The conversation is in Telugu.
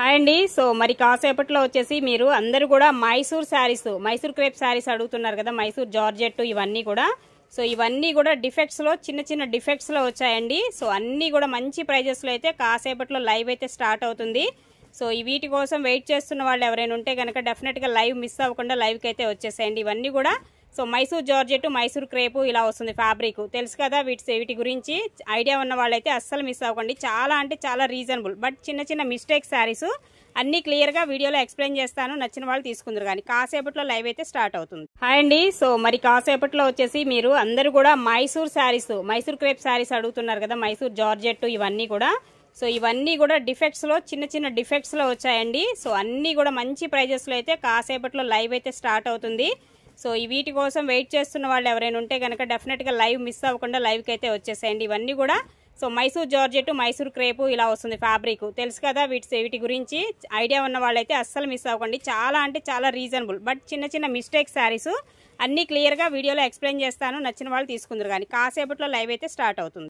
హాయ్ అండి. సో మరి కాసేపట్లో వచ్చేసి మీరు అందరూ కూడా మైసూర్ శారీస్, మైసూర్ క్రేప్ శారీస్ అడుగుతున్నారు కదా, మైసూర్ జార్జెట్ ఇవన్నీ కూడా. సో ఇవన్నీ కూడా డిఫెక్ట్స్ లో చిన్న చిన్న డిఫెక్ట్స్ లో వచ్చాయండి. సో అన్నీ కూడా మంచి ప్రైజెస్ లో అయితే కాసేపట్లో లైవ్ అయితే స్టార్ట్ అవుతుంది. సో వీటి కోసం వెయిట్ చేస్తున్న వాళ్ళు ఎవరైనా ఉంటే కనుక డెఫినెట్ గా లైవ్ మిస్ అవ్వకుండా లైవ్ కి అయితే వచ్చేసేయండి. ఇవన్నీ కూడా so Mysore georgette, Mysore crepe ఇలా వస్తుంది ఫ్యాబ్రిక్. తెలుసు కదా వీటి గురించి ఐడియా ఉన్న వాళ్ళైతే అస్సలు మిస్ అవ్వకండి. చాలా అంటే చాలా రీజనబుల్, బట్ చిన్న చిన్న మిస్టేక్ శారీస్ అన్ని క్లియర్ గా వీడియోలో ఎక్స్ప్లెయిన్ చేస్తాను. నచ్చిన వాళ్ళు తీసుకుందరు కానీ కాసేపట్లో లైవ్ అయితే స్టార్ట్ అవుతుంది. హాయ్ అండి. సో మరి కాసేపట్లో వచ్చేసి మీరు అందరూ కూడా మైసూర్ శారీస్, మైసూర్ క్రేప్ శారీస్ అడుగుతున్నారు కదా, మైసూర్ జార్జెట్ ఇవన్నీ కూడా. సో ఇవన్నీ కూడా డిఫెక్ట్స్ లో చిన్న చిన్న డిఫెక్ట్స్ లో వచ్చాయండి. సో అన్నీ కూడా మంచి ప్రైజెస్ లో అయితే కాసేపట్లో లైవ్ అయితే స్టార్ట్ అవుతుంది. సో వీటి కోసం వెయిట్ చేస్తున్న వాళ్ళు ఎవరైనా ఉంటే కనుక డెఫినెట్ గా లైవ్ మిస్ అవ్వకుండా లైవ్ కి అయితే వచ్చేసేయండి. ఇవన్నీ కూడా so Mysore georgette, Mysore crepe ఇలా వస్తుంది ఫ్యాబ్రిక్. తెలుసు కదా వీటి గురించి ఐడియా ఉన్న వాళ్ళైతే అస్సలు మిస్ అవ్వకండి. చాలా అంటే చాలా రీజనబుల్, బట్ చిన్న చిన్న మిస్టేక్ శారీస్ అన్ని క్లియర్ గా వీడియోలో ఎక్స్ప్లెయిన్ చేస్తాను. నచ్చిన వాళ్ళు తీసుకుందరు కానీ కాసేపట్లో లైవ్ అయితే స్టార్ట్ అవుతుంది.